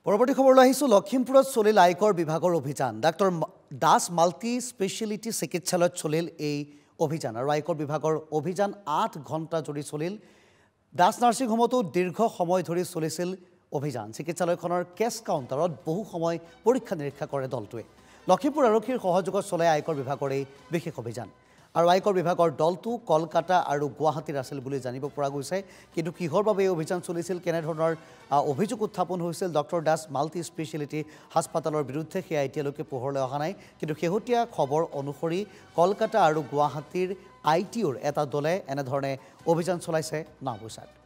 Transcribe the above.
পৰৱৰ্তী খবৰলৈ আহিছোঁ লখিমপুৰত চলিল আয়কৰ বিভাগৰ অভিযান ডাক্তৰ দাস মাল্টি স্পেশালিটি চিকিৎসালয়ত চলিল এই অভিযান আৰু আয়কৰ বিভাগৰ অভিযান 8 ঘণ্টা জুৰি চলিল দাস নাৰ্ছিং হোমতো দীৰ্ঘ সময় ধৰি চলিছিল অভিযান চিকিৎসালয়খনৰ কেছ কাউণ্টাৰত বহু সময় পৰীক্ষা নিৰীক্ষা কৰে দলটোৱে লখিমপুৰ আৰক্ষীৰ সহযোগত চলে আয়কৰ বিভাগৰ এই বিশেষ অভিযান আৰু আয়কৰ বিভাগৰ দলটো কলকাতা আৰু গুৱাহাটীৰ আছিল বুলি জানিব পৰা গৈছে কিন্তু কিহৰ বাবে এই অভিযান চলিছিল কেনে ধৰণৰ অভিযোগ উত্থাপন হৈছিল ডক্টৰ দাস মাল্টি স্পেশালিটি হাস্পতালৰ বিৰুদ্ধে সেয়া এতিয়ালৈকে পোহৰলৈ অহা নাই কিন্তু শেহতীয়া খবৰ অনুসৰি কলকাতা আৰু গুৱাহাটীৰ আইটিউৰ এটা দলে এনে ধৰণে অভিযান চলাইছে নাওবৈচাত